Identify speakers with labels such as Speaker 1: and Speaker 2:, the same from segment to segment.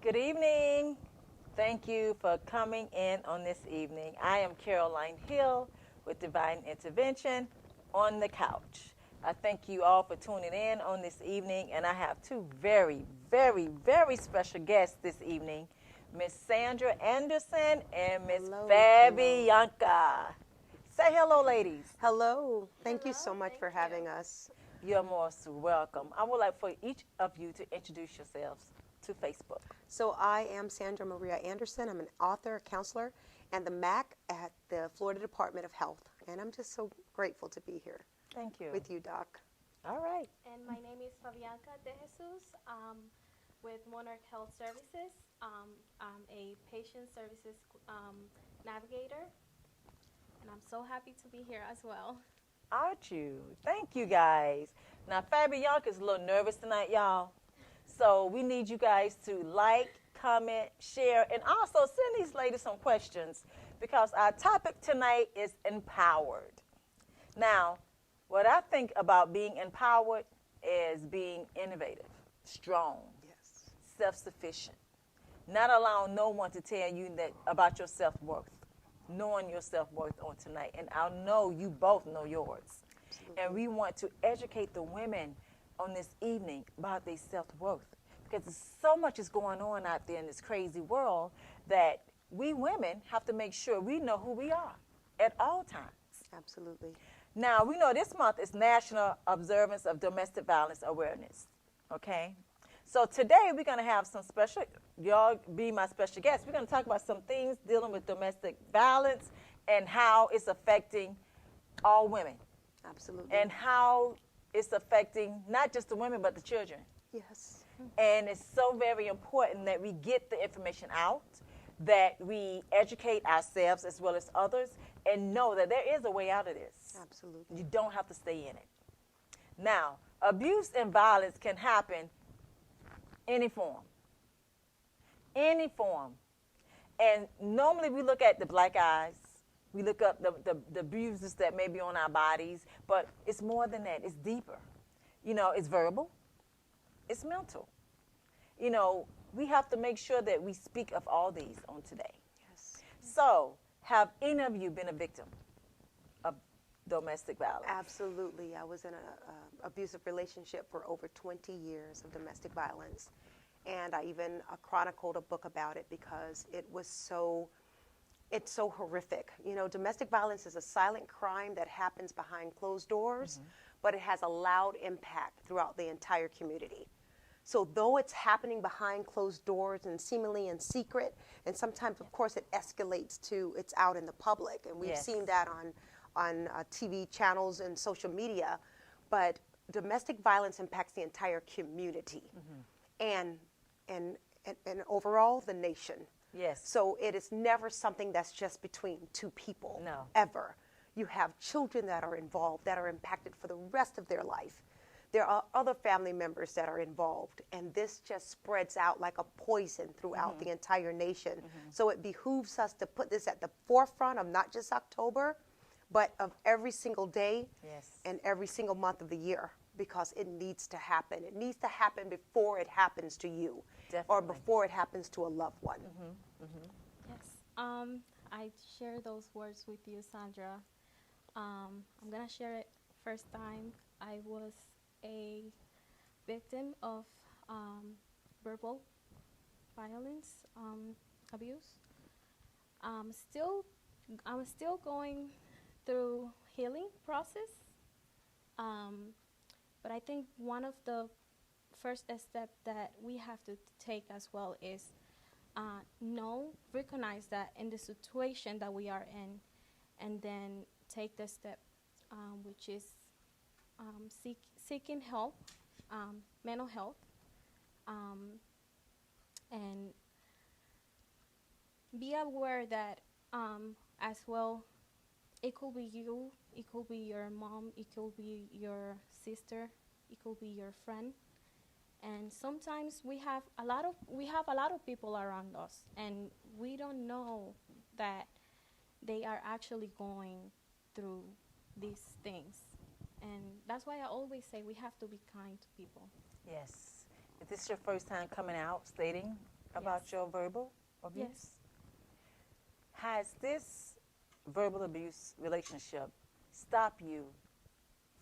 Speaker 1: Good evening. Thank you for coming in on this evening. I am Caroline Hill with Divine Intervention on the Couch. I thank you all for tuning in on this evening, and I have two very, very, very special guests this evening, Miss Sandra Anderson and Miss Fabianca. Say hello, ladies.
Speaker 2: Hello. Thank you so much for having us.
Speaker 1: You're most welcome. I would like for each of you to introduce yourselves to Facebook.
Speaker 2: So I am Sandra Maria Anderson. I'm an author, counselor, and the MAC at the Florida Department of Health. And I'm just so grateful to be here.
Speaker 1: Thank you.
Speaker 2: With you, Doc.
Speaker 1: All right.
Speaker 3: And my name is Fabianca De Jesus with Monarch Health Services. I'm a patient services navigator, and I'm so happy to be here as well.
Speaker 1: Aren't you? Thank you, guys. Now, Fabianca's a little nervous tonight, y'all. So we need you guys to like, comment, share, and also send these ladies some questions because our topic tonight is empowered. Now, what I think about being empowered is being innovative, strong,
Speaker 2: Yes.
Speaker 1: self-sufficient, not allowing no one to tell you that about your self-worth, knowing your self-worth on tonight. And I know you both know yours.
Speaker 2: Absolutely.
Speaker 1: And we want to educate the women on this evening about their self-worth because so much is going on out there in this crazy world that we women have to make sure we know who we are at all times.
Speaker 2: Absolutely.
Speaker 1: Now, we know this month is National Observance of Domestic Violence Awareness, okay? So today we're going to have some special, y'all be my special guests. We're going to talk about some things dealing with domestic violence and how it's affecting all women.
Speaker 2: Absolutely.
Speaker 1: And how it's affecting not just the women but the children.
Speaker 2: Yes.
Speaker 1: And it's so very important that we get the information out, that we educate ourselves as well as others, and know that there is a way out of this.
Speaker 2: Absolutely.
Speaker 1: You don't have to stay in it. Now, abuse and violence can happen any form. Any form. And normally we look at the black eyes. We look up the bruises that may be on our bodies, but it's more than that. It's deeper. You know, it's verbal. It's mental. You know, we have to make sure that we speak of all these on today.
Speaker 2: Yes.
Speaker 1: So, have any of you been a victim of domestic violence?
Speaker 2: Absolutely. I was in an abusive relationship for over 20 years of domestic violence. And I even chronicled a book about it because it's so horrific. You know, domestic violence is a silent crime that happens behind closed doors, but it has a loud impact throughout the entire community. So though it's happening behind closed doors and seemingly in secret, and sometimes, of course, it escalates to it's out in the public, and we've seen that on TV channels and social media, but domestic violence impacts the entire community and overall the nation.
Speaker 1: Yes.
Speaker 2: So it is never something that's just between two people.
Speaker 1: No.
Speaker 2: Ever. You have children that are involved, that are impacted for the rest of their life. There are other family members that are involved, and this just spreads out like a poison throughout the entire nation. So it behooves us to put this at the forefront of not just October, but of every single day and every single month of the year, because it needs to happen. It needs to happen before it happens to you.
Speaker 1: Definitely.
Speaker 2: Or before it happens to a loved one.
Speaker 3: Yes. I share those words with you, Sandra. I'm gonna share it. First time I was a victim of verbal violence, abuse. I'm still going through healing process. But I think one of the first step that we have to take as well is recognize that in the situation that we are in, and then take the step, which is seeking help, mental health, and be aware that as well, it could be you, it could be your mom, it could be your sister, it could be your friend. And sometimes we have a lot of people around us, and we don't know that they are actually going through these things. And that's why I always say we have to be kind to people.
Speaker 1: Yes. If this is your first time coming out stating about
Speaker 3: Yes.
Speaker 1: your verbal abuse?
Speaker 3: Yes.
Speaker 1: Has this verbal abuse relationship stopped you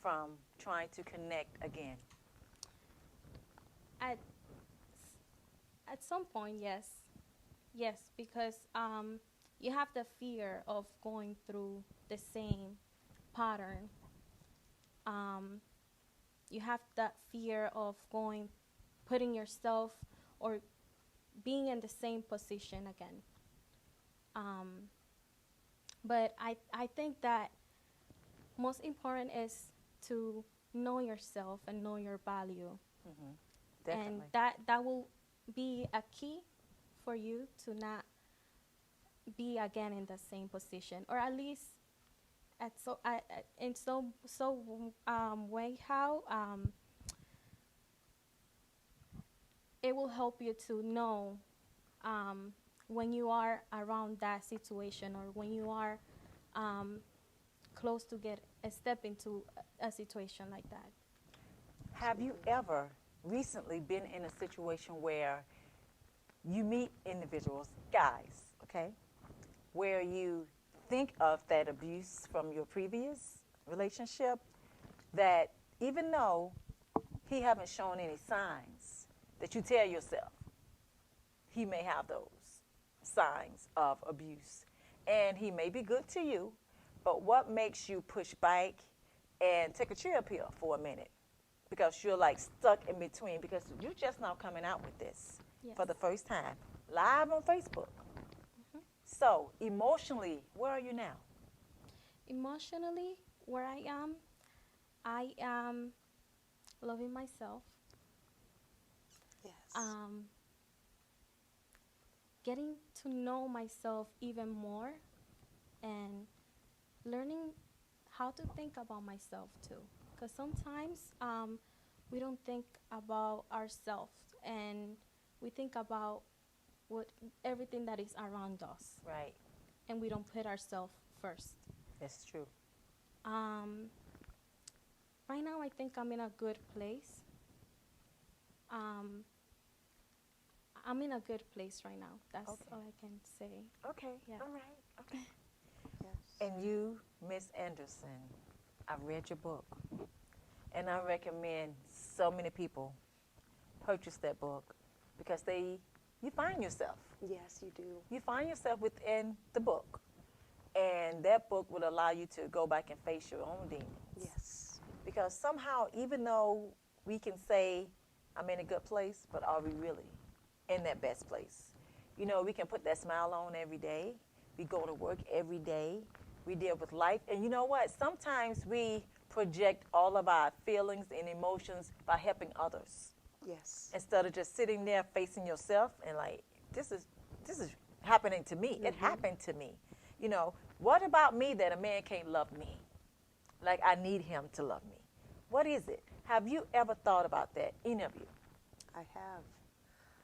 Speaker 1: from trying to connect again?
Speaker 3: At at some point, yes. Yes, because you have the fear of going through the same pattern. Um, you have that fear of putting yourself or being in the same position again. Um, but I think that most important is to know yourself and know your value.
Speaker 1: Definitely.
Speaker 3: And that will be a key for you to not be again in the same position, or at least in way how it will help you to know um, when you are around that situation, or when you are um, close to get a step into a situation like that.
Speaker 1: Have you ever recently been in a situation where you meet individuals, guys, okay, where you think of that abuse from your previous relationship, that even though he haven't shown any signs, that you tell yourself he may have those signs of abuse, and he may be good to you, but what makes you push back and take a chill pill for a minute? Because you're like stuck in between, because you're just now coming out with this
Speaker 3: Yes.
Speaker 1: for the first time, live on Facebook. So emotionally, where are you now?
Speaker 3: Emotionally, where I am loving myself,
Speaker 2: Yes.
Speaker 3: Getting to know myself even more, and learning how to think about myself too. Because sometimes we don't think about ourselves, and we think about what everything that is around us,
Speaker 1: Right.
Speaker 3: and we don't put ourselves first.
Speaker 1: That's true.
Speaker 3: Right now, I think I'm in a good place. Um, I'm in a good place right now. That's
Speaker 1: Okay.
Speaker 3: all I can say.
Speaker 1: Okay.
Speaker 3: Yeah.
Speaker 1: All right. Okay.
Speaker 2: Yes.
Speaker 1: And you, Miss Anderson, I've read your book, and I recommend so many people purchase that book, because you find yourself.
Speaker 2: Yes, you do.
Speaker 1: You find yourself within the book, and that book will allow you to go back and face your own demons.
Speaker 2: Yes.
Speaker 1: Because somehow, even though we can say, I'm in a good place, but are we really in that best place? You know, we can put that smile on every day. We go to work every day. We deal with life. And you know what? Sometimes we project all of our feelings and emotions by helping others,
Speaker 2: Yes.
Speaker 1: instead of just sitting there facing yourself and like, this is happening to me. It happened to me. You know, what about me that a man can't love me? Like, I need him to love me. What is it? Have you ever thought about that, any of you?
Speaker 2: I have.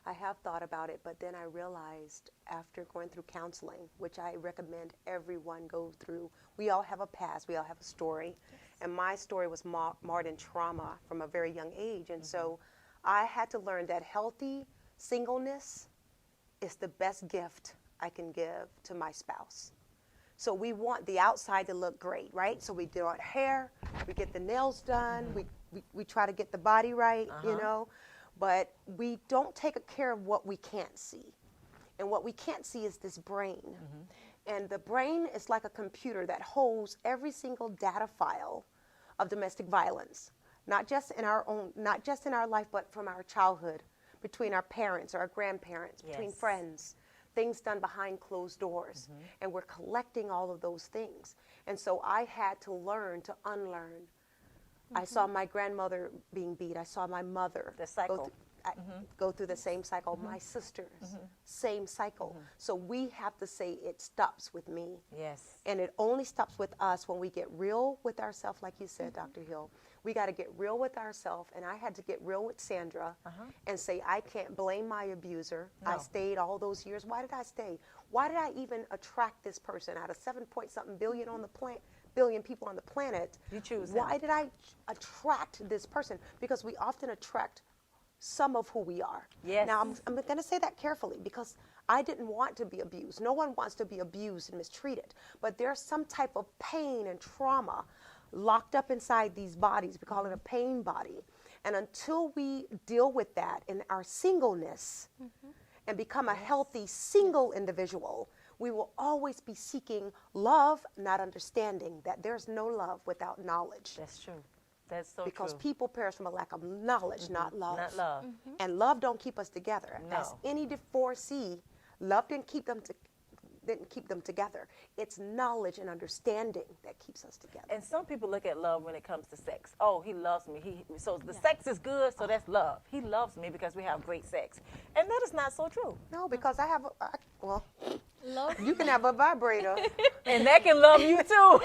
Speaker 2: I have thought about it, but then I realized after going through counseling, which I recommend everyone go through, we all have a past, we all have a story. Yes. And my story was marred in trauma from a very young age. And so I had to learn that healthy singleness is the best gift I can give to my spouse. So we want the outside to look great, right? So we do our hair, we get the nails done, we try to get the body right, you know, but we don't take care of what we can't see. And what we can't see is this brain. And the brain is like a computer that holds every single data file of domestic violence, not just in our life, but from our childhood, between our parents or our grandparents, between friends, things done behind closed doors. And we're collecting all of those things. And so I had to learn to unlearn. I saw my grandmother being beat. I saw my mother
Speaker 1: The cycle.
Speaker 2: go through the same cycle. My sisters, same cycle. So we have to say it stops with me.
Speaker 1: Yes.
Speaker 2: And it only stops with us when we get real with ourselves, like you said, Dr. Hill. We got to get real with ourselves. And I had to get real with Sandra and say, I can't blame my abuser.
Speaker 1: No.
Speaker 2: I stayed all those years. Why did I stay? Why did I even attract this person out of 7-point-something billion on the billion people on the planet?
Speaker 1: You choose him.
Speaker 2: Why did I attract this person? Because we often attract some of who we are.
Speaker 1: Yes.
Speaker 2: Now, I'm going to say that carefully because I didn't want to be abused. No one wants to be abused and mistreated. But there's some type of pain and trauma locked up inside these bodies. We call it a pain body. And until we deal with that in our singleness and become a healthy single individual, we will always be seeking love, not understanding that there's no love without knowledge.
Speaker 1: That's true. That's so
Speaker 2: Because
Speaker 1: true.
Speaker 2: people perish from a lack of knowledge, not love.
Speaker 1: Not love.
Speaker 2: And love don't keep us together.
Speaker 1: No.
Speaker 2: As any divorcee, love didn't keep them together. It's knowledge and understanding that keeps us together.
Speaker 1: And some people look at love when it comes to sex. Oh, he loves me. So the sex is good, so that's love. He loves me because we have great sex. And that is not so true.
Speaker 2: No, because I have
Speaker 3: Love.
Speaker 2: you can have a vibrator.
Speaker 1: And that can love you too.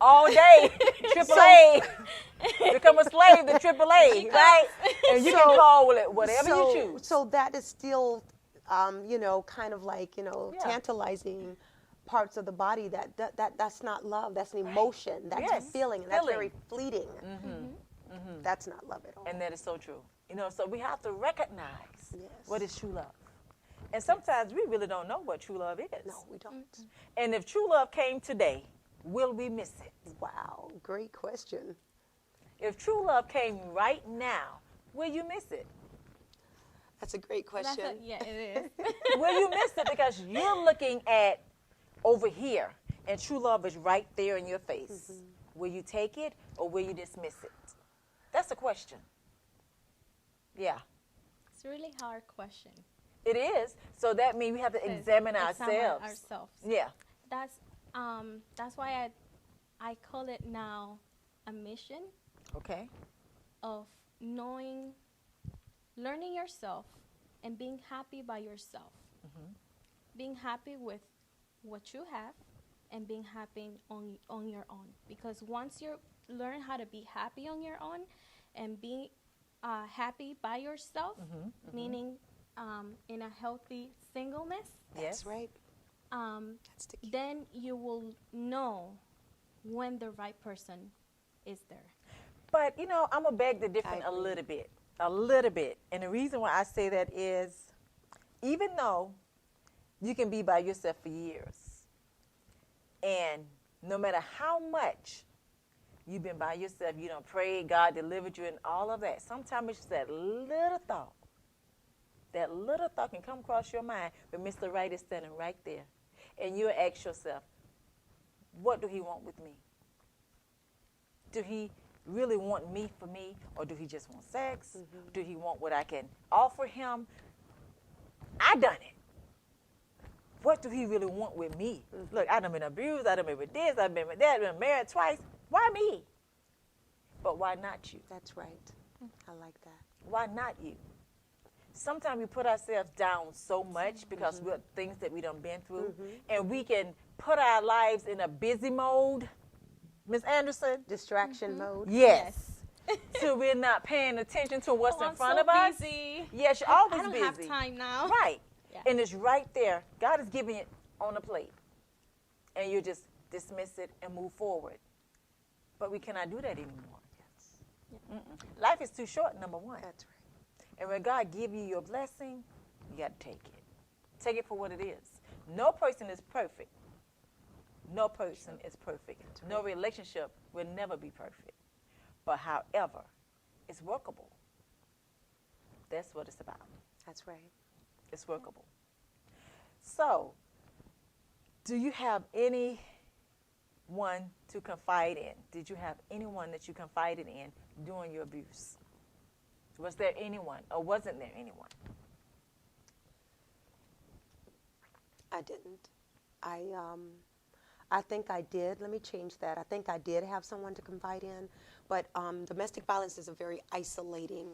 Speaker 1: All day. AAA. Become a slave to AAA, right? And you can call it whatever you choose.
Speaker 2: So that is still, kind of like, tantalizing parts of the body that's not love. That's an emotion. That's
Speaker 1: Yes,
Speaker 2: a feeling. And that's
Speaker 1: feeling.
Speaker 2: very fleeting. That's not love at all.
Speaker 1: And that is so true. So we have to recognize
Speaker 2: Yes.
Speaker 1: what is true love. And sometimes we really don't know what true love is.
Speaker 2: No, we don't.
Speaker 1: And if true love came today, will we miss it?
Speaker 2: Wow, great question.
Speaker 1: If true love came right now, will you miss it?
Speaker 2: That's a great question.
Speaker 3: Yeah, it is.
Speaker 1: Will you miss it because you're looking at over here and true love is right there in your face? Will you take it or will you dismiss it? That's the question. Yeah,
Speaker 3: It's a really hard question.
Speaker 1: it is. So that means we have to examine ourselves. Yeah.
Speaker 3: That's why I call it now a mission
Speaker 1: Okay.
Speaker 3: of learning yourself and being happy by yourself. Being happy with what you have and being happy on your own. Because once you learn how to be happy on your own and being happy by yourself, meaning in a healthy singleness,
Speaker 1: Yes.
Speaker 2: That's right. That's the key.
Speaker 3: then you will know when the right person is there.
Speaker 1: But, I'm going to beg the difference
Speaker 2: I
Speaker 1: a
Speaker 2: agree.
Speaker 1: little bit. A little bit. And the reason why I say that is even though you can be by yourself for years, and no matter how much you've been by yourself, you don't pray, God delivered you, and all of that, sometimes it's just that little thought. That little thought can come across your mind, but Mr. Right is standing right there. And you'll ask yourself, what do he want with me? Do he really want me for me, or do he just want sex? Do he want what I can offer him? I done it. What do he really want with me? Look, I done been abused, I done been with this, I've been with that, I've been married twice. Why me? But why not you?
Speaker 2: That's right. I like that.
Speaker 1: Why not you? Sometimes we put ourselves down so much because we're things that we done been through, and we can put our lives in a busy mode. Miss Anderson?
Speaker 2: Distraction mode.
Speaker 1: Yes. So we're not paying attention to what's in front of us.
Speaker 3: Busy.
Speaker 1: Yes, you're
Speaker 3: I
Speaker 1: always
Speaker 3: don't
Speaker 1: busy.
Speaker 3: have time now.
Speaker 1: Right.
Speaker 3: Yeah.
Speaker 1: And it's right there. God is giving it on a plate. And you just dismiss it and move forward. But we cannot do that anymore.
Speaker 2: Yes.
Speaker 1: Life is too short, number one.
Speaker 2: That's right.
Speaker 1: And when God give you your blessing, you got to take it. Take it for what it is. No person is perfect. No person is perfect. No relationship will never be perfect. But however, it's workable. That's what it's about.
Speaker 2: That's right.
Speaker 1: It's workable. So, do you have anyone to confide in? Did you have anyone that you confided in during your abuse? Was there anyone, or wasn't there anyone?
Speaker 2: I didn't. I think I did. Let me change that. I think I did have someone to confide in, but domestic violence is a very isolating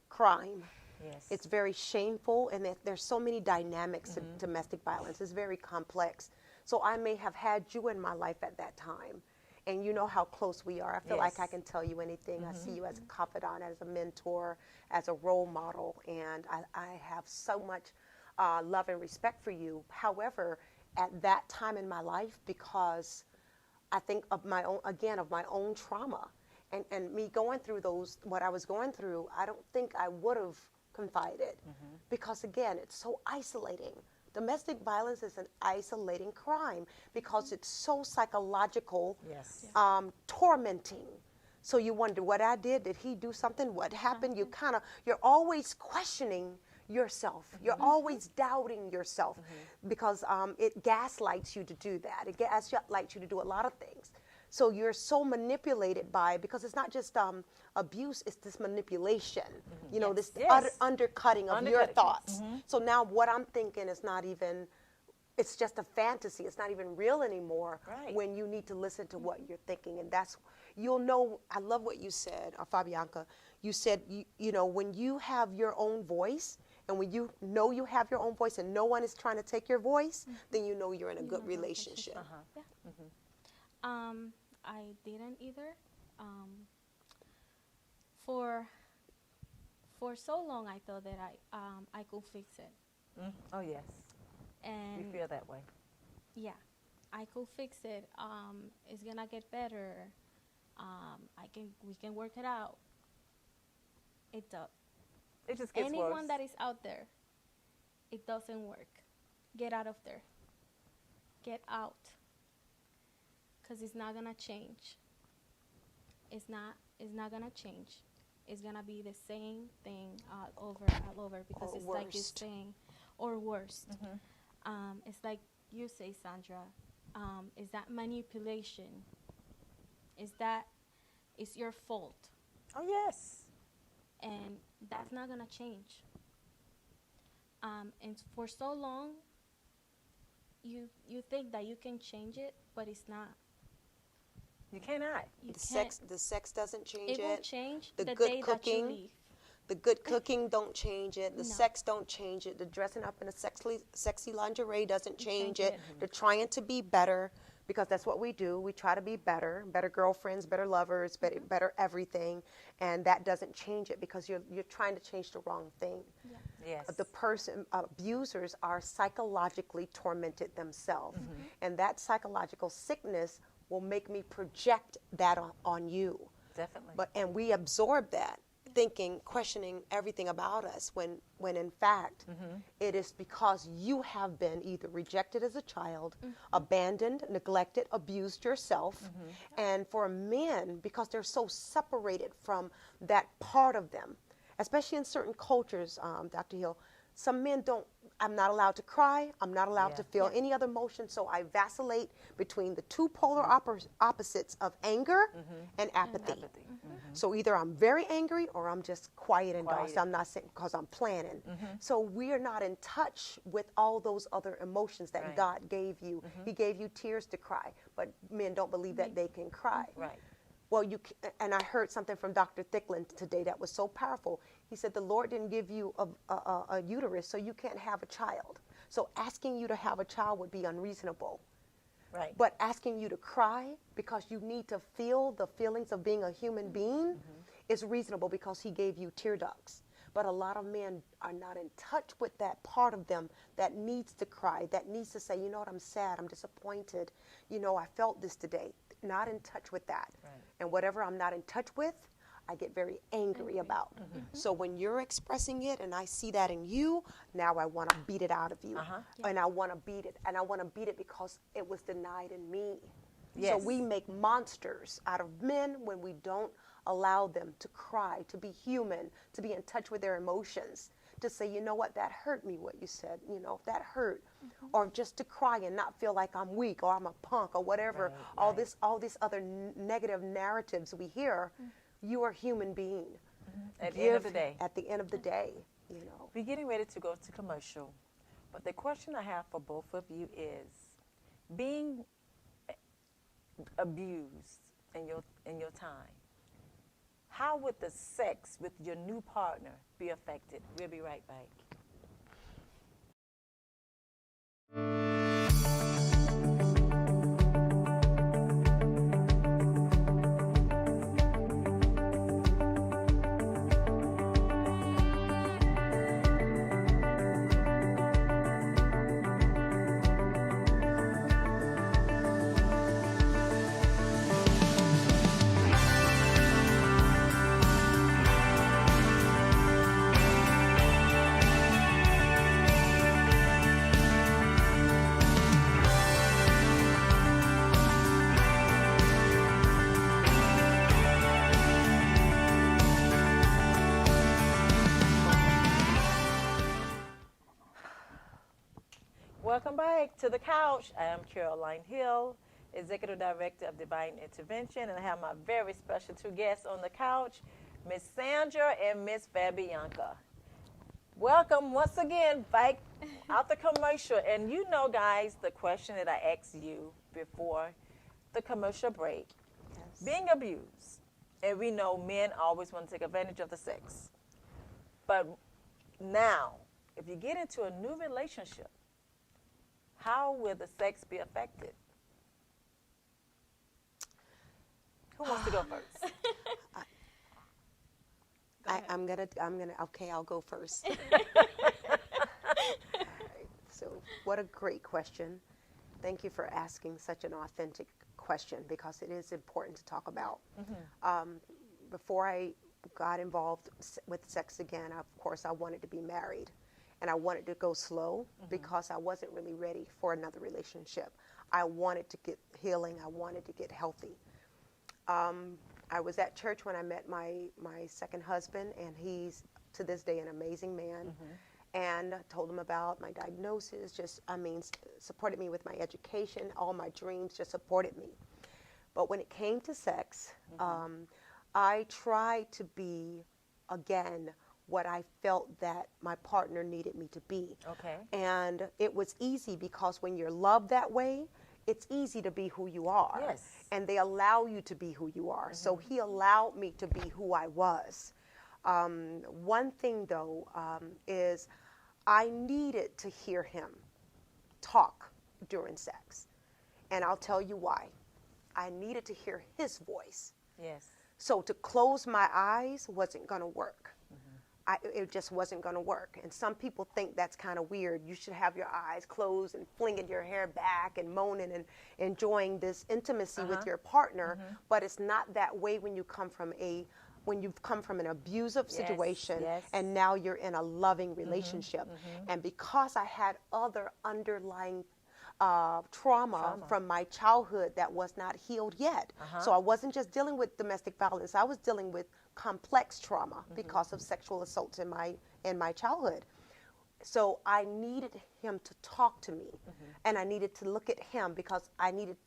Speaker 2: crime.
Speaker 1: Yes.
Speaker 2: It's very shameful, and there's so many dynamics to domestic violence. It's very complex. So I may have had you in my life at that time, and you know how close we are. I feel like I
Speaker 1: Yes.
Speaker 2: can tell you anything. I see you as a confidant, as a mentor, as a role model, and I have so much love and respect for you. However, at that time in my life, because I think of my own trauma And me going through what I was going through, I don't think I would have confided, because again, it's so isolating. Domestic violence is an isolating crime because it's so psychological,
Speaker 1: Yes.
Speaker 2: tormenting. So you wonder, what I did he do something? What happened? You're always questioning yourself. You're always doubting yourself, because it gaslights you to do that. It gaslights you to do a lot of things. So you're so manipulated by, because it's not just abuse, it's this manipulation, this undercutting of your thoughts. So now what I'm thinking is not even, it's just a fantasy. It's not even real anymore, when you need to listen to what you're thinking. And that's, you'll know, I love what you said, Fabianca. You said, when you have your own voice, and when you know you have your own voice and no one is trying to take your voice, then you know you're in a good relationship.
Speaker 3: Yeah. I didn't either. For so long, I thought that I could fix it.
Speaker 1: Oh yes.
Speaker 3: And
Speaker 1: We feel that way.
Speaker 3: yeah, I could fix it. It's gonna get better. We can work it out. It does.
Speaker 1: It just gets
Speaker 3: Anyone
Speaker 1: worse.
Speaker 3: that is out there, it doesn't work. Get out of there. Get out. Because it's not gonna change. It's not gonna change. It's gonna be the same thing all over, because
Speaker 2: Or
Speaker 3: it's like you're
Speaker 2: worst.
Speaker 3: saying, or worse. It's like you say, Sandra. Is that manipulation? It's your fault,
Speaker 1: Oh yes.
Speaker 3: and that's not gonna change. And for so long, you think that you can change it, but it's not.
Speaker 1: You cannot.
Speaker 3: You
Speaker 2: The
Speaker 3: can't.
Speaker 2: sex doesn't change
Speaker 3: It
Speaker 2: it.
Speaker 3: will change
Speaker 2: The
Speaker 3: the
Speaker 2: good
Speaker 3: day that
Speaker 2: cooking,
Speaker 3: you leave.
Speaker 2: The good cooking don't change it. The
Speaker 3: No.
Speaker 2: sex don't change it. The dressing up in a sexy lingerie doesn't change it. The trying to be better, because that's what we do. We try to be better girlfriends, better lovers, better everything, and that doesn't change it, because you're trying to change the wrong thing.
Speaker 3: Yeah.
Speaker 1: Yes.
Speaker 2: The person, abusers are psychologically tormented themselves, and that psychological sickness will make me project that on you.
Speaker 1: Definitely.
Speaker 2: And we absorb that, thinking, questioning everything about us, when in fact it is because you have been either rejected as a child, abandoned, neglected, abused yourself. And for men, because they're so separated from that part of them, especially in certain cultures, Dr. Hill, some men I'm not allowed to cry, I'm not allowed to feel any other emotion, so I vacillate between the two polar opposites of anger and apathy. So either I'm very angry or I'm just quiet and docile. I'm not saying, because I'm planning. So we are not in touch with all those other emotions that God gave you. He gave you tears to cry, but men don't believe that they can cry.
Speaker 1: Right.
Speaker 2: Well, and I heard something from Dr. Thicklin today that was so powerful. He said the Lord didn't give you a uterus, so you can't have a child. So asking you to have a child would be unreasonable.
Speaker 1: Right.
Speaker 2: But asking you to cry because you need to feel the feelings of being a human being is reasonable, because he gave you tear ducts. But a lot of men are not in touch with that part of them that needs to cry, that needs to say, you know what, I'm sad, I'm disappointed. I felt this today. Not in touch with that.
Speaker 1: Right.
Speaker 2: And whatever I'm not in touch with, I get very angry about. So when you're expressing it and I see that in you, now I want to beat it out of you. And I want to beat it. And I want to beat it because it was denied in me.
Speaker 1: Yes.
Speaker 2: So we make monsters out of men when we don't allow them to cry, to be human, to be in touch with their emotions, to say, you know what, that hurt me, what you said, that hurt. Or just to cry and not feel like I'm weak or I'm a punk or whatever. All this other negative narratives we hear. You are a human being.
Speaker 1: At the end of the day.
Speaker 2: At the end of the day,
Speaker 1: We're getting ready to go to commercial, but the question I have for both of you is, being abused in your time, how would the sex with your new partner be affected? We'll be right back. welcome back to the couch. I am Caroline Hill, Executive Director of Divine Intervention, and I have my very special two guests on the couch, Miss Sandra and Miss Fabianca. Welcome once again back out the commercial. And you know, guys, the question that I asked you before the commercial break, being abused, and we know men always want to take advantage of the sex. But now, if you get into a new relationship, how will the sex be affected? Who wants to go first?
Speaker 2: Okay, I'll go first. So, what a great question. Thank you for asking such an authentic question, because it is important to talk about. Before I got involved with sex again, of course, I wanted to be married. And I wanted to go slow because I wasn't really ready for another relationship. I wanted to get healing. I wanted to get healthy. I was at church when I met my second husband, and he's, to this day, an amazing man. And I told him about my diagnosis, supported me with my education, all my dreams, just supported me. But when it came to sex, I tried to be, again, what I felt that my partner needed me to be.
Speaker 1: Okay.
Speaker 2: And it was easy because when you're loved that way, it's easy to be who you are.
Speaker 1: Yes.
Speaker 2: And they allow you to be who you are. So he allowed me to be who I was. One thing, though, is I needed to hear him talk during sex. And I'll tell you why. I needed to hear his voice.
Speaker 1: Yes.
Speaker 2: So to close my eyes wasn't going to work. It just wasn't going to work. And some people think that's kind of weird. You should have your eyes closed and flinging your hair back and moaning and enjoying this intimacy with your partner. But it's not that way when you've come from an abusive situation and now you're in a loving relationship. And because I had other underlying trauma from my childhood that was not healed yet. So I wasn't just dealing with domestic violence. I was dealing with complex trauma because of sexual assaults in my childhood. So I needed him to talk to me, and I needed to look at him because I needed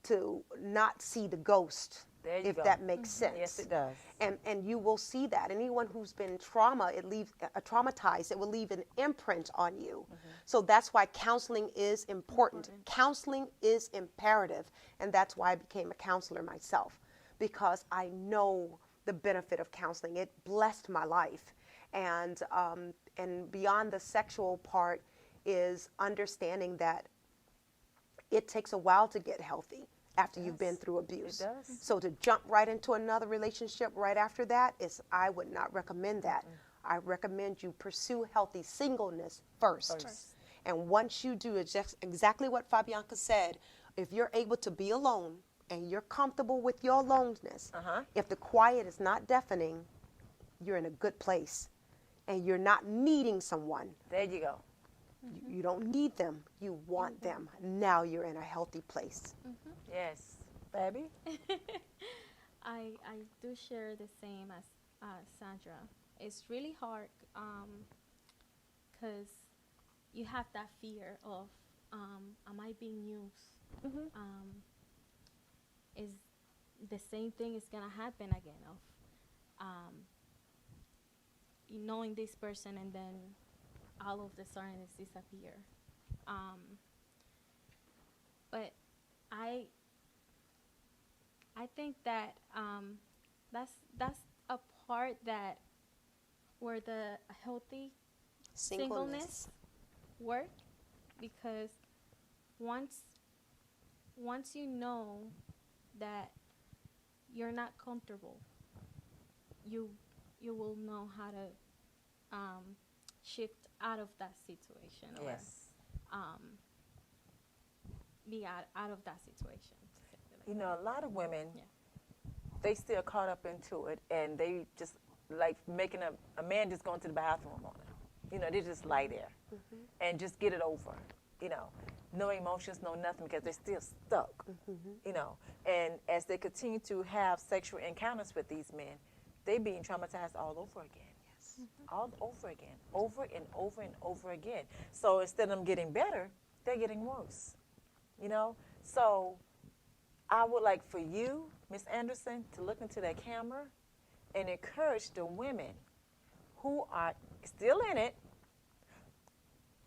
Speaker 2: to not see the ghost. If that makes sense.
Speaker 1: Yes, it does.
Speaker 2: And you will see that. Anyone who's been traumatized, it will leave an imprint on you. So that's why counseling is important. Counseling is imperative. And that's why I became a counselor myself, because I know the benefit of counseling. It blessed my life. And beyond the sexual part is understanding that it takes a while to get healthy after you've been through abuse.
Speaker 1: It does.
Speaker 2: So to jump right into another relationship right after that, I would not recommend that. I recommend you pursue healthy singleness first. And once you do exactly what Fabianca said, if you're able to be alone and you're comfortable with your aloneness, if the quiet is not deafening, you're in a good place. And you're not needing someone.
Speaker 1: There you go.
Speaker 2: You don't need them. You want them. Now you're in a healthy place.
Speaker 1: Yes. Baby?
Speaker 3: I do share the same as Sandra. It's really hard because you have that fear of, am I being used? Is the same thing is going to happen again of knowing this person and then all of the sudden it's disappear. But I think that that's a part that where the healthy singleness work, because once you know that you're not comfortable, you will know how to shift out of that situation or be out of that situation.
Speaker 1: You know, a lot of women, they still caught up into it, and they just like making a man just going to the bathroom on them. You know, they just lie there and just get it over. You know, no emotions, no nothing, because they're still stuck. You know, and as they continue to have sexual encounters with these men, they being traumatized all over again. All over again, over and over and over again. So instead of them getting better, they're getting worse. You know? So I would like for you, Miss Anderson, to look into that camera and encourage the women who are still in it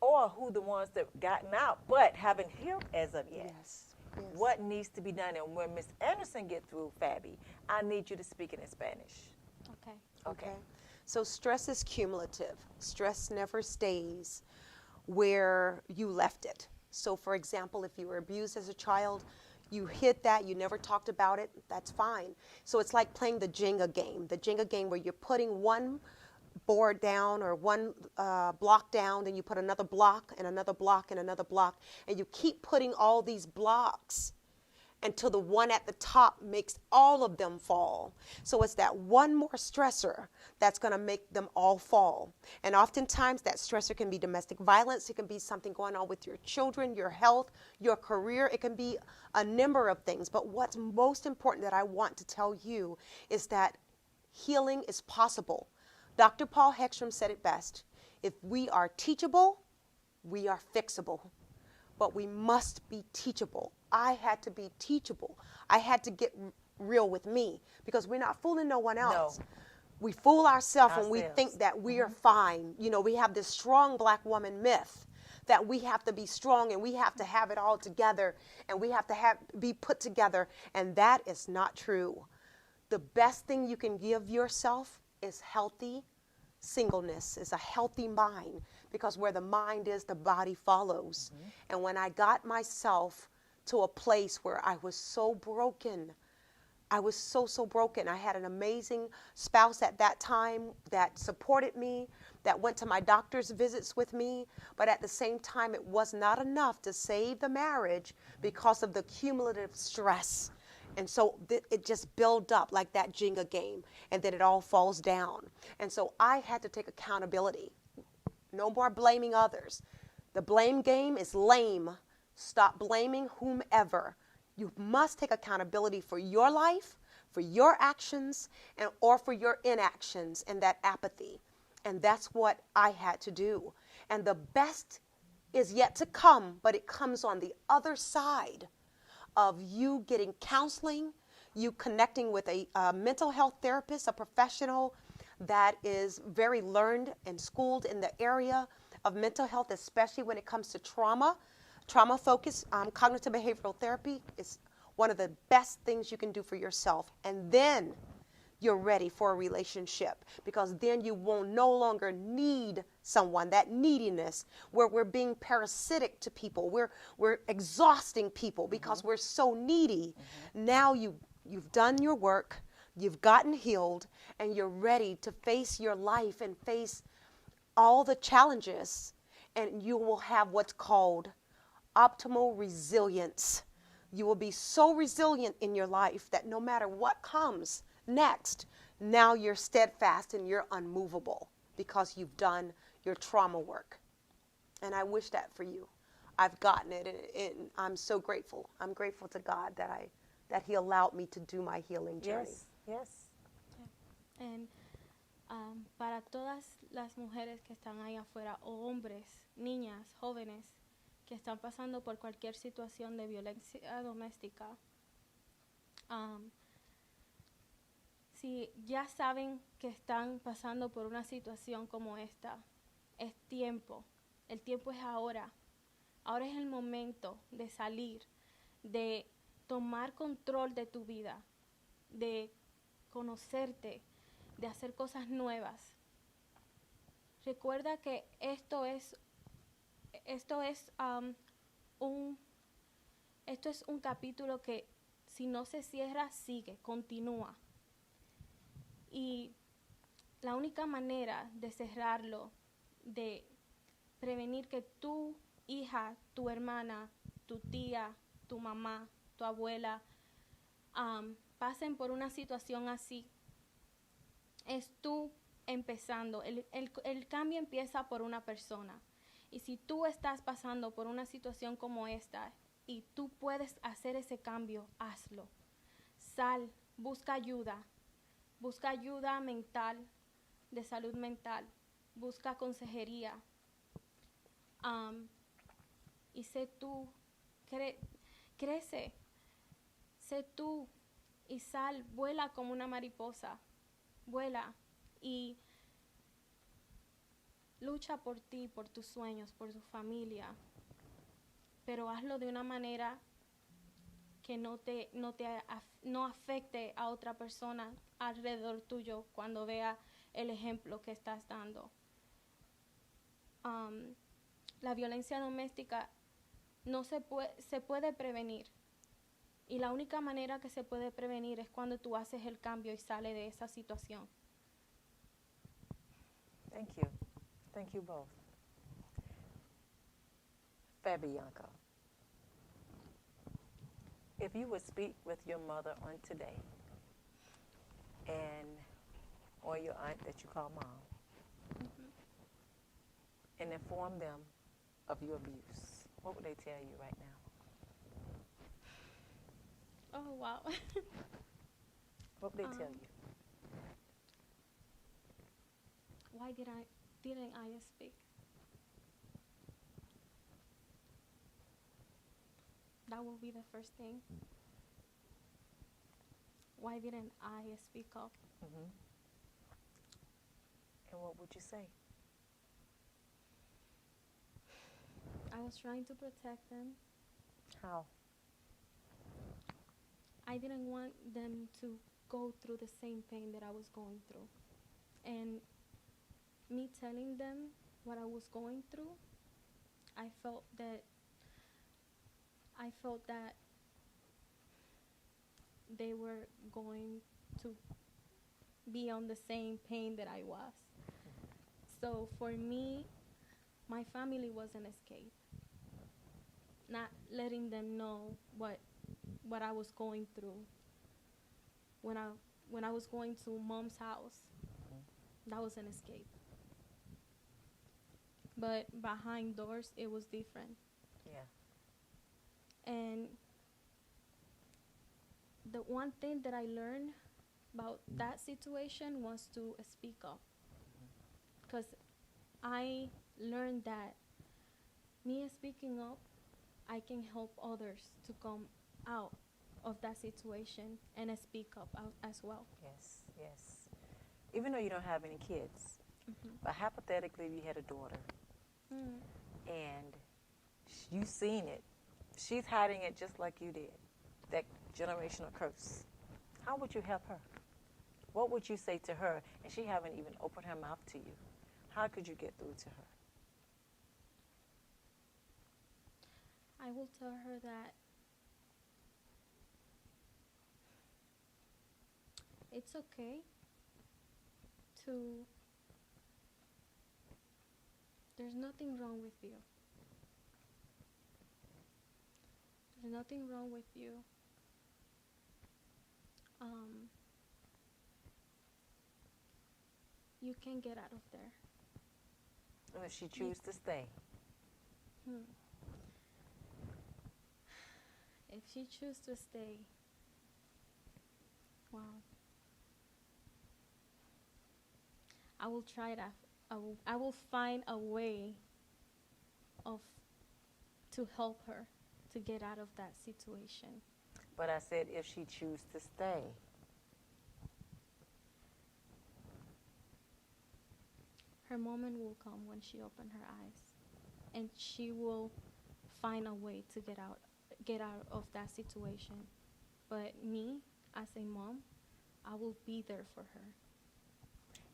Speaker 1: or who the ones that gotten out but haven't healed as of yet.
Speaker 2: Yes. Yes.
Speaker 1: What needs to be done? And when Miss Anderson get through, Fabi, I need you to speak it in Spanish.
Speaker 3: Okay.
Speaker 2: Okay. So stress is cumulative. Stress never stays where you left it. So for example, if you were abused as a child, you hid that, you never talked about it, that's fine. So it's like playing the Jenga game where you're putting one board down or one block down, then you put another block and another block and another block, and you keep putting all these blocks until the one at the top makes all of them fall. So it's that one more stressor that's going to make them all fall. And oftentimes that stressor can be domestic violence. It can be something going on with your children, your health, your career. It can be a number of things. But what's most important that I want to tell you is that healing is possible. Dr. Paul Heckstrom said it best. If we are teachable, we are fixable. But we must be teachable. I had to be teachable. I had to get real with me because we're not fooling no one else.
Speaker 1: No.
Speaker 2: We fool ourselves when we think that we are fine. You know, we have this strong black woman myth that we have to be strong and we have to have it all together and we have to be put together. And that is not true. The best thing you can give yourself is healthy singleness, is a healthy mind, because where the mind is, the body follows. And when I got myself to a place where I was so broken, I was so broken. I had an amazing spouse at that time that supported me, that went to my doctor's visits with me, but at the same time, it was not enough to save the marriage because of the cumulative stress. And so it just built up like that Jenga game, and then it all falls down. And so I had to take accountability. No more blaming others. The blame game is lame. Stop blaming whomever. You must take accountability for your life, for your actions, or for your inactions and that apathy. And that's what I had to do. And the best is yet to come, but it comes on the other side of you getting counseling, you connecting with a mental health therapist, a professional that is very learned and schooled in the area of mental health, especially when it comes to trauma. Trauma-focused cognitive behavioral therapy is one of the best things you can do for yourself. And then you're ready for a relationship, because then you won't no longer need someone, that neediness where we're being parasitic to people. We're exhausting people because we're so needy. Now you've done your work, you've gotten healed, and you're ready to face your life and face all the challenges, and you will have what's called optimal resilience. You will be so resilient in your life that no matter what comes next, now you're steadfast and you're unmovable because you've done your trauma work. And I wish that for you. I've gotten it, and I'm so grateful. I'm grateful to God that He allowed me to do my healing journey.
Speaker 1: Yes.
Speaker 3: And para todas las mujeres que están ahí afuera, o hombres, niñas, jóvenes, que están pasando por cualquier situación de violencia doméstica, si ya saben que están pasando por una situación como esta, es tiempo. El tiempo es ahora. Ahora es el momento de salir, de tomar control de tu vida, de conocerte, de hacer cosas nuevas. Recuerda que esto es un capítulo que si no se cierra, sigue, continúa. Y la única manera de cerrarlo, de prevenir que tu hija, tu hermana, tu tía, tu mamá, tu abuela pasen por una situación así, es tú empezando. El cambio empieza por una persona. Y si tú estás pasando por una situación como esta y tú puedes hacer ese cambio, hazlo. Sal, busca ayuda mental, de salud mental, busca consejería. y sé tú, crece, sé tú y sal, vuela como una mariposa, vuela y lucha por ti, por tus sueños, por tu familia, pero hazlo de una manera que no afecte a otra persona alrededor tuyo cuando vea el ejemplo que estás dando. La violencia doméstica no se puede prevenir, y la única manera que se puede prevenir es cuando tú haces el cambio y sales de esa situación.
Speaker 1: Thank you. Thank you both. Fabianca, if you would speak with your mother on today, and or your aunt that you call mom, and inform them of your abuse, what would they tell you right now?
Speaker 3: Oh, wow.
Speaker 1: What would they tell you?
Speaker 3: Why didn't I speak? That will be the first thing. Why didn't I speak up?
Speaker 1: Mm-hmm. And what would you say?
Speaker 3: I was trying to protect them.
Speaker 1: How?
Speaker 3: I didn't want them to go through the same pain that I was going through. And me telling them what I was going through, I felt that they were going to be on the same pain that I was. So for me, my family was an escape. Not letting them know what I was going through. When I was going to mom's house, that was an escape. But behind doors, it was different.
Speaker 1: Yeah.
Speaker 3: And the one thing that I learned about that situation was to speak up. Because I learned that me speaking up, I can help others to come out of that situation and speak up out as well.
Speaker 1: Yes, yes. Even though you don't have any kids, but hypothetically you had a daughter, and you've seen it. She's hiding it just like you did, that generational curse. How would you help her? What would you say to her? And she haven't even opened her mouth to you. How could you get through to her?
Speaker 3: I will tell her that it's okay there's nothing wrong with you. There's nothing wrong with you. You can get out of there.
Speaker 1: And if she chooses to stay?
Speaker 3: If she chooses to stay, wow. I will try that. I will find a way to help her to get out of that situation.
Speaker 1: But I said if she chooses to stay.
Speaker 3: Her moment will come when she opens her eyes, and she will find a way to get out of that situation. But me, as a mom, I will be there for her.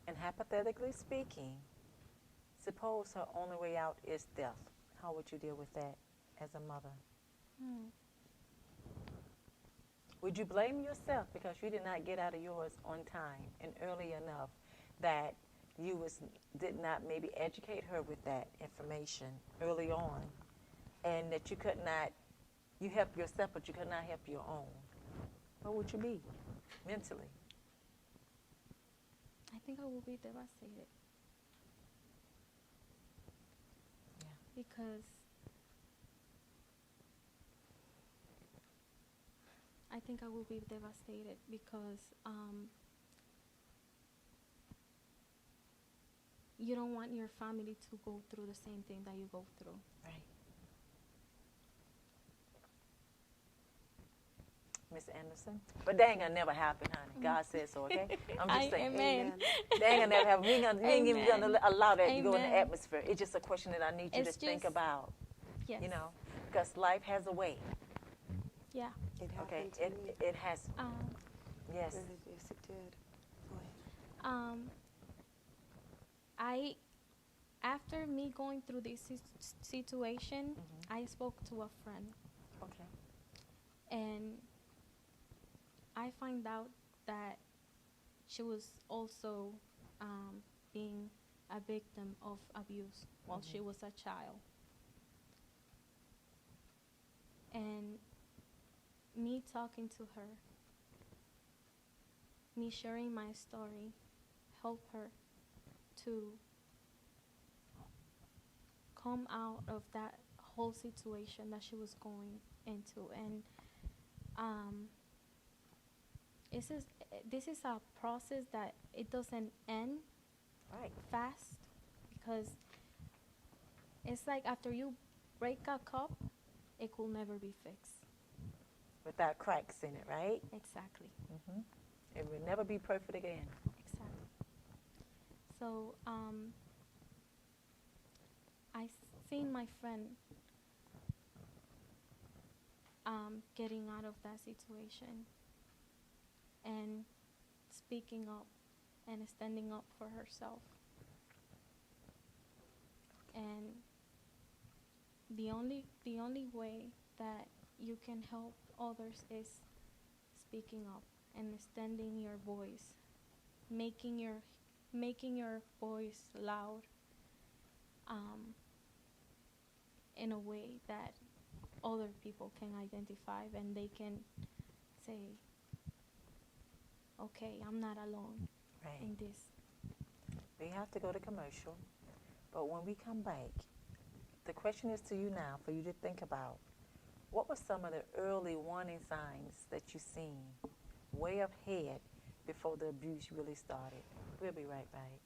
Speaker 1: And hypothetically speaking, suppose her only way out is death. How would you deal with that as a mother? Would you blame yourself because you did not get out of yours on time and early enough, that you did not maybe educate her with that information early on, and that you helped yourself but you could not help your own? What would you be mentally?
Speaker 3: I think I will be devastated.
Speaker 1: Yeah.
Speaker 3: Because I think I will be devastated because you don't want your family to go through the same thing that you go through.
Speaker 1: Right. Miss Anderson. But that ain't gonna never happen, honey. God said so, okay? I'm just saying.
Speaker 3: Amen.
Speaker 1: That ain't gonna never happen. We ain't even gonna allow that to go in the
Speaker 3: Amen.
Speaker 1: atmosphere. It's just a question that I need you
Speaker 3: It's
Speaker 1: to think
Speaker 3: just-
Speaker 1: about.
Speaker 3: Yes.
Speaker 1: You know, because life has a way.
Speaker 3: Yeah.
Speaker 2: It
Speaker 1: Okay,
Speaker 2: happened to me.
Speaker 1: it has. Yes.
Speaker 2: Yes, it did. Go ahead.
Speaker 3: After me going through this situation, I spoke to a friend,
Speaker 1: Okay.
Speaker 3: and I find out that she was also being a victim of abuse while she was a child. And me talking to her, me sharing my story, helped her to come out of that whole situation that she was going into. And this is a process that it doesn't end
Speaker 1: Right.
Speaker 3: fast, because it's like after you break a cup, it could never be fixed.
Speaker 1: Without cracks in it, right?
Speaker 3: Exactly.
Speaker 1: It will never be perfect again.
Speaker 3: Exactly. So I seen my friend getting out of that situation and speaking up and standing up for herself. And the only way that you can help others is speaking up and extending your voice, making your voice loud, in a way that other people can identify, and they can say, okay, I'm not alone
Speaker 1: Right.
Speaker 3: in this.
Speaker 1: We have to go to commercial, but when we come back, the question is to you now, for you to think about, what were some of the early warning signs that you seen way ahead before the abuse really started? We'll be right back.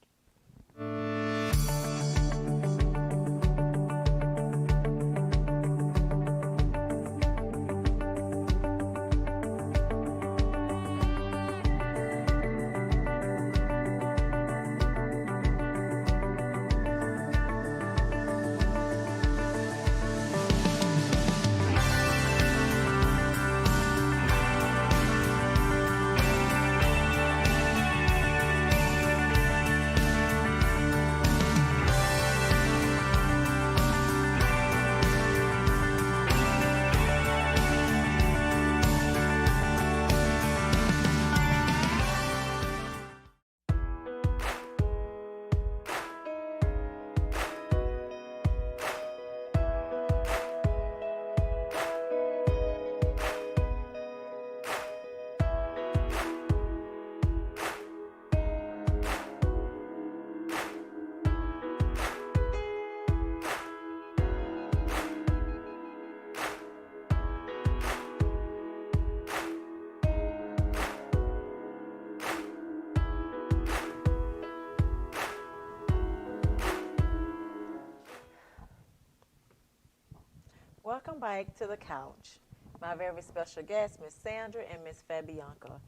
Speaker 1: Welcome back to the couch. My very special guests, Miss Sandra and Miss Fabianca.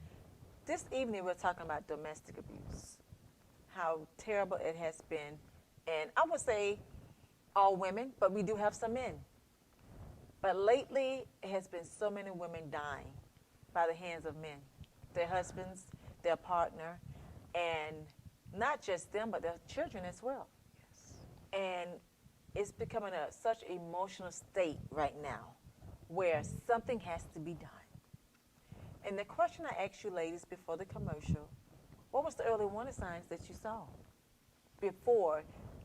Speaker 1: This evening we're talking about domestic abuse, how terrible it has been, and I would say all women, but we do have some men. But lately, it has been so many women dying by the hands of men, their husbands, their partner, and not just them, but their children as well. And it's becoming such an emotional state right now where something has to be done. And the question I asked you ladies before the commercial, what was the early warning signs that you saw before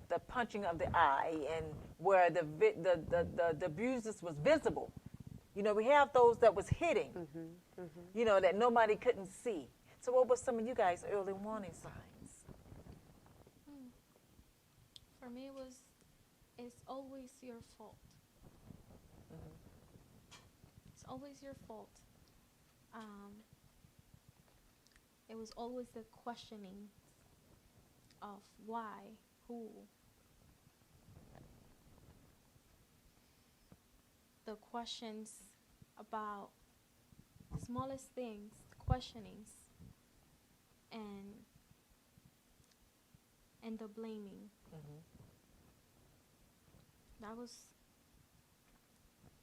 Speaker 1: the punching of the eye and where the abusers was visible? You know, we have those that was hitting, you know, that nobody couldn't see. So what were some of you guys' early warning signs?
Speaker 3: For me, it's always your fault. It's always your fault. It was always the questioning of why, who. The questions about smallest things, questionings, and the blaming. That was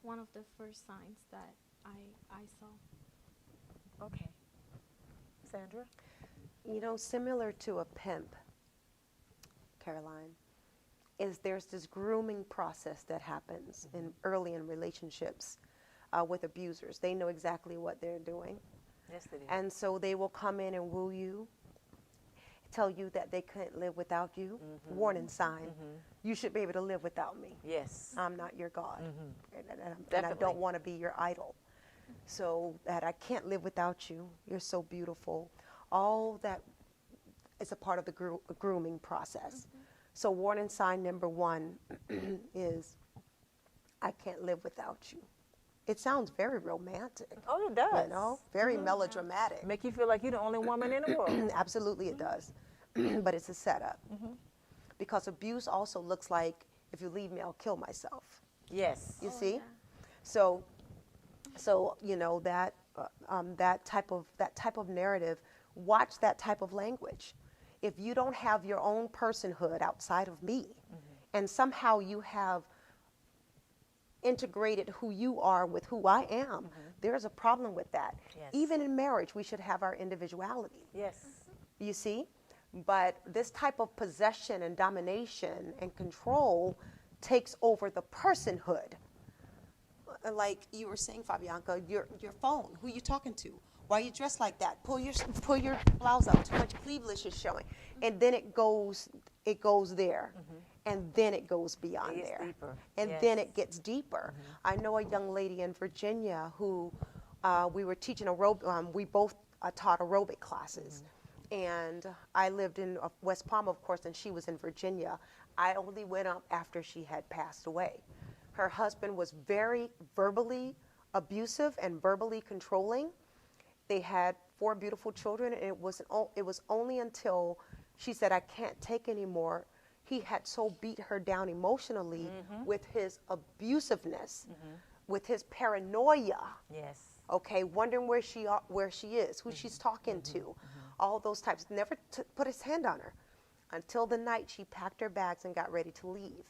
Speaker 3: one of the first signs that I saw.
Speaker 1: Okay. Sandra?
Speaker 2: You know, similar to a pimp, Caroline, is there's this grooming process that happens early in relationships with abusers. They know exactly what they're doing.
Speaker 1: Yes, they do.
Speaker 2: And so they will come in and woo you, tell you that they couldn't live without you. Warning sign, you should be able to live without me.
Speaker 1: Yes.
Speaker 2: I'm not your God. And I
Speaker 1: Definitely.
Speaker 2: don't want to be your idol. So that I can't live without you. You're so beautiful. All that is a part of the grooming process. So warning sign number one is, I can't live without you. It sounds very romantic.
Speaker 1: Oh, it does.
Speaker 2: You know, very melodramatic.
Speaker 1: Make you feel like you're the only woman in the world.
Speaker 2: Absolutely it does. But it's a setup. Because abuse also looks like, if you leave me, I'll kill myself.
Speaker 1: Yes.
Speaker 2: You
Speaker 3: Oh,
Speaker 2: see?
Speaker 3: yeah.
Speaker 2: So you know that that type of narrative. Watch that type of language. If you don't have your own personhood outside of me, and somehow you have integrated who you are with who I am, there's a problem with that.
Speaker 1: Yes.
Speaker 2: Even in marriage, we should have our individuality.
Speaker 1: Yes.
Speaker 2: You see? But this type of possession and domination and control takes over the personhood. Like you were saying, Fabianca, your phone, who you talking to? Why are you dressed like that? Pull your blouse up, too much cleavage is showing. And then it goes there. And then it goes beyond
Speaker 1: It gets
Speaker 2: there.
Speaker 1: deeper.
Speaker 2: And
Speaker 1: Yes.
Speaker 2: then it gets deeper. I know a young lady in Virginia who we were teaching we both taught aerobic classes. And I lived in West Palm, of course, and she was in Virginia. I only went up after she had passed away. Her husband was very verbally abusive and verbally controlling. They had 4 beautiful children, and it was only until she said, I can't take anymore. He had so beat her down emotionally with his abusiveness, with his paranoia.
Speaker 1: Yes.
Speaker 2: Okay, wondering where she is, who she's talking to, all those types. Never put his hand on her until the night she packed her bags and got ready to leave.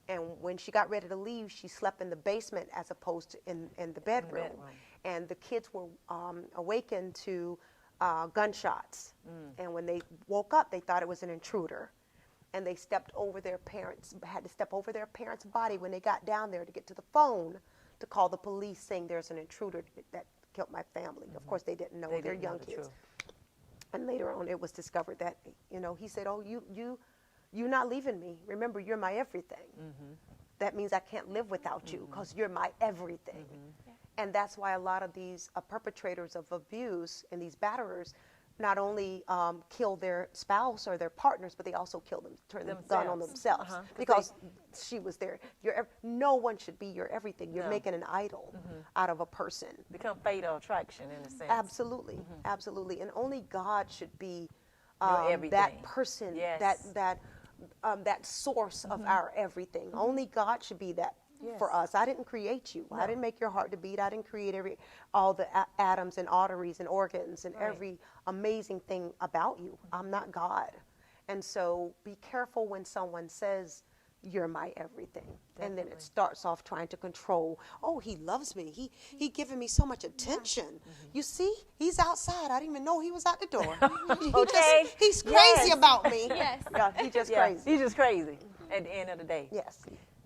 Speaker 2: And when she got ready to leave, she slept in the basement as opposed to in the bedroom. And the kids were awakened to gunshots. And when they woke up, they thought it was an intruder. And they had to step over their parents' body when they got down there to get to the phone to call the police saying there's an intruder that killed my family. Of course, they didn't know. They're young kids. And later on, it was discovered that, he said, oh, you're not leaving me. Remember, you're my everything. That means I can't live without you because you're my everything. And that's why a lot of these perpetrators of abuse and these batterers not only kill their spouse or their partners, but they also kill them, turn the gun on themselves because she was there. No one should be your everything. You're making an idol out of a person.
Speaker 1: Become fatal attraction in a sense.
Speaker 2: Absolutely, absolutely. And only God should be
Speaker 1: everything.
Speaker 2: that person,
Speaker 1: Yes.
Speaker 2: that source of our everything. Only God should be that for us. I didn't create you. No. I didn't make your heart to beat. I didn't create all the atoms and arteries and organs and every amazing thing about you. I'm not God. And so be careful when someone says, you're my everything. Definitely. And then it starts off trying to control. Oh, he loves me. He giving me so much attention. You see, he's outside. I didn't even know he was out the door. He's crazy about me.
Speaker 3: Yes.
Speaker 2: Yeah, he's just crazy.
Speaker 1: He's just crazy at the end of the day.
Speaker 2: Yes.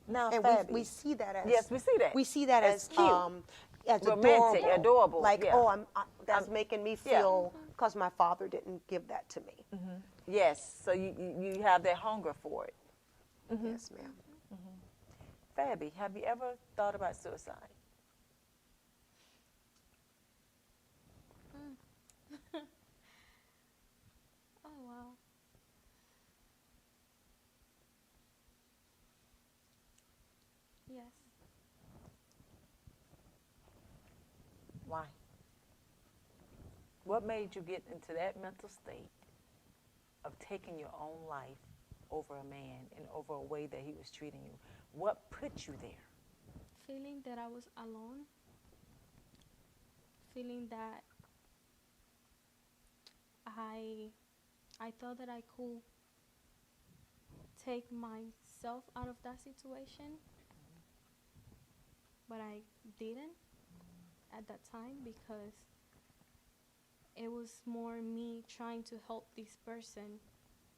Speaker 1: Now,
Speaker 2: and we see that as
Speaker 1: we see that.
Speaker 2: We see that as
Speaker 1: cute,
Speaker 2: as
Speaker 1: romantic, adorable.
Speaker 2: Like, that's making me feel because my father didn't give that to me.
Speaker 1: Yes, so you have that hunger for it.
Speaker 2: Yes, ma'am.
Speaker 1: Fabi, have you ever thought about suicide?
Speaker 3: Oh, wow. Yes.
Speaker 1: Why? What made you get into that mental state of taking your own life over a man and over a way that he was treating you? What put you there?
Speaker 3: Feeling that I was alone. feeling that I thought that I could take myself out of that situation, but I didn't at that time because it was more me trying to help this person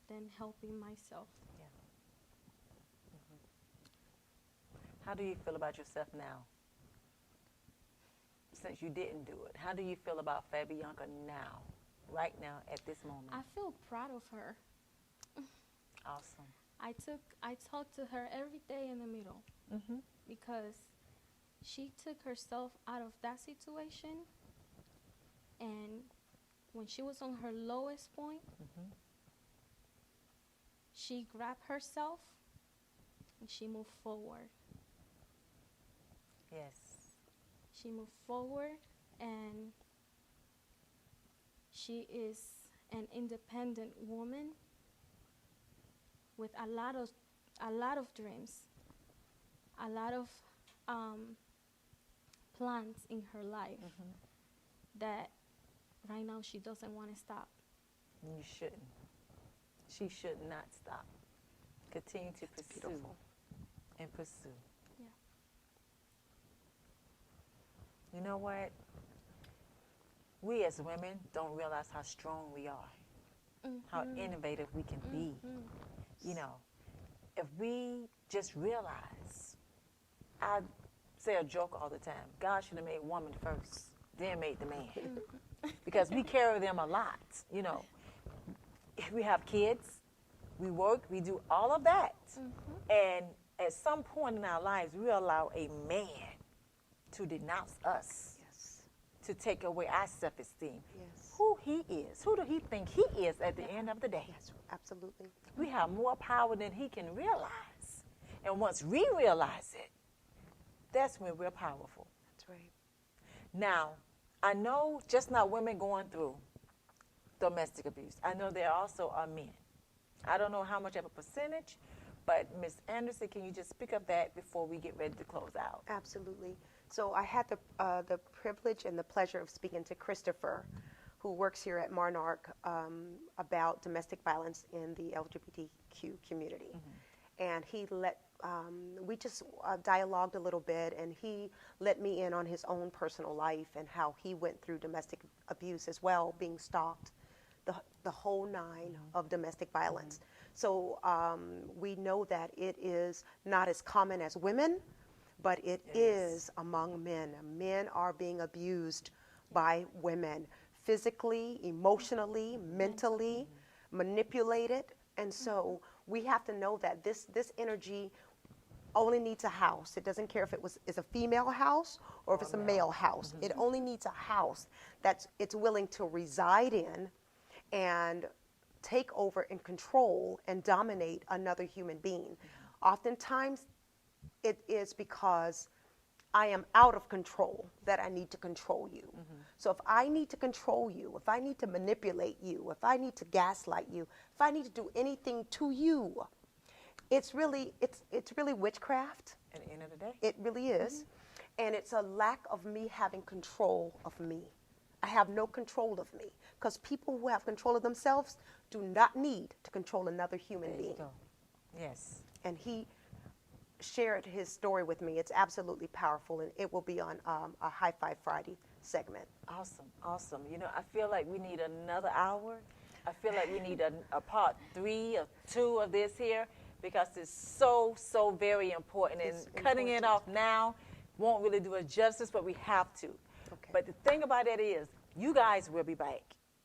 Speaker 3: than helping myself.
Speaker 1: Yeah. How do you feel about yourself now? Since you didn't do it, how do you feel about Fabianca now, right now, at this moment?
Speaker 3: I feel proud of her.
Speaker 1: Awesome.
Speaker 3: I talk to her every day in the middle because she took herself out of that situation, and when she was on her lowest point, she grabbed herself and she moved forward.
Speaker 1: Yes.
Speaker 3: She moved forward, and she is an independent woman with a lot of dreams, a lot of plans in her life that right now she doesn't want to stop.
Speaker 1: You shouldn't. She should not stop. Continue to pursue and pursue.
Speaker 3: Yeah.
Speaker 1: You know what? We as women don't realize how strong we are, how innovative we can be. You know, if we just realize, I say a joke all the time, God should have made woman first, then made the man. Because we carry them a lot, you know. If we have kids, we work, we do all of that. And at some point in our lives, we allow a man to denounce us, to take away our self-esteem. Who he is, who do he think he is at the end of the day?
Speaker 2: Yes, absolutely.
Speaker 1: We have more power than he can realize. And once we realize it, that's when we're powerful.
Speaker 2: That's right.
Speaker 1: Now, I know just not women going through domestic abuse. I know there also are men. I don't know how much of a percentage, but Ms. Anderson, can you just speak of that before we get ready to close out?
Speaker 2: Absolutely. So I had the privilege and the pleasure of speaking to Christopher, who works here at Monarch, about domestic violence in the LGBTQ community. And he we just dialogued a little bit, and he let me in on his own personal life and how he went through domestic abuse as well, being stalked, the whole nine of domestic violence. So we know that it is not as common as women, but it is among men. Men are being abused by women, physically, emotionally, mentally, manipulated. And so we have to know that this energy only needs a house. It doesn't care if it's a female house or if it's a male house. It only needs a house that it's willing to reside in and take over and control and dominate another human being. Oftentimes, it is because I am out of control that I need to control you. So if I need to control you, if I need to manipulate you, if I need to gaslight you, if I need to do anything to you, it's really witchcraft.
Speaker 1: At the end of the day.
Speaker 2: It really is. And it's a lack of me having control of me. I have no control of me, because people who have control of themselves do not need to control another human being.
Speaker 1: Go. Yes.
Speaker 2: And he shared his story with me. It's absolutely powerful, and it will be on a High Five Friday segment.
Speaker 1: Awesome, awesome. You know, I feel like we need another hour. I feel like we need a part 3 or 2 of this here, because it's so very important.
Speaker 2: It's
Speaker 1: and cutting it off now won't really do it justice, but we have to.
Speaker 2: Okay.
Speaker 1: But the thing about it is, you guys will be back,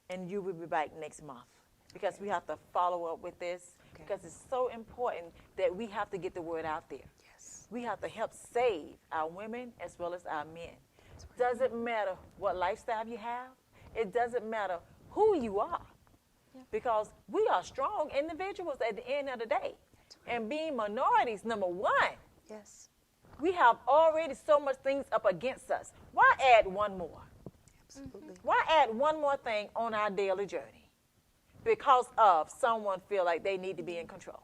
Speaker 1: and you will be back next month, because we have to follow up with this, because it's so important that we have to get the word out there.
Speaker 2: Yes.
Speaker 1: We have to help save our women as well as our men. Doesn't matter what lifestyle you have. It doesn't matter who you are, because we are strong individuals at the end of the day. And being minorities, number one,
Speaker 2: Yes.
Speaker 1: we have already so much things up against us. Why add one more?
Speaker 2: Absolutely.
Speaker 1: Why add one more thing on our daily journey? Because of someone feel like they need to be in control.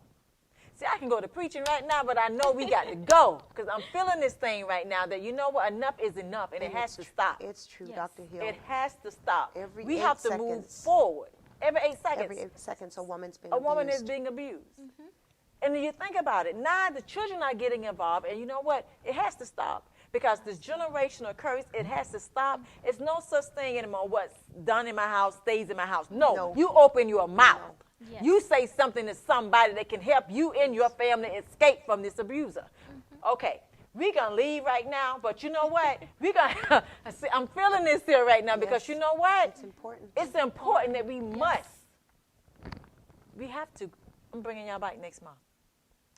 Speaker 1: See, I can go to preaching right now, but I know we got to go because I'm feeling this thing right now that, you know what, enough is enough, and it has to stop.
Speaker 2: It's true,
Speaker 3: Yes.
Speaker 2: Dr. Hill.
Speaker 1: It has to stop.
Speaker 2: Every
Speaker 1: we
Speaker 2: 8
Speaker 1: have to move
Speaker 2: seconds.
Speaker 1: forward. Every 8 seconds.
Speaker 2: Every 8 seconds, a woman's being
Speaker 1: a
Speaker 2: abused.
Speaker 1: woman is being abused. And you think about it. Now the children are getting involved, and you know what? It has to stop because this generational curse, it has to stop. It's no such thing anymore. What's done in my house stays in my house. No. You open your mouth.
Speaker 3: Yes.
Speaker 1: You say something to somebody that can help you and your family escape from this abuser. Okay. We're going to leave right now, but you know what? We're going to, I'm feeling this here right now because you know what?
Speaker 2: It's important.
Speaker 1: It's important that we must. We have to. I'm bringing y'all back next month.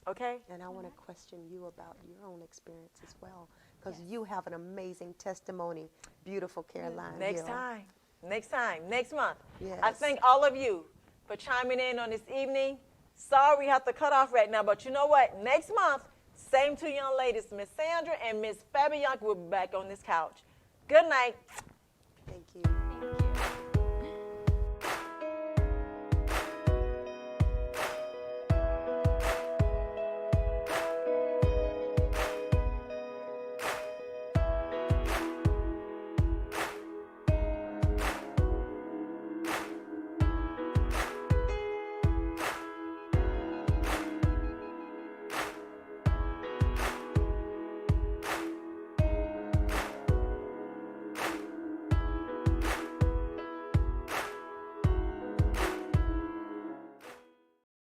Speaker 1: Okay?
Speaker 2: And I want to question you about your own experience as well, because you have an amazing testimony, beautiful Caroline
Speaker 1: Next
Speaker 2: Hill.
Speaker 1: time. Next month.
Speaker 2: Yes.
Speaker 1: I thank all of you for chiming in on this evening. Sorry we have to cut off right now, but you know what? Next month, same two young ladies, Miss Sandra and Miss Fabianca, will be back on this couch. Good night.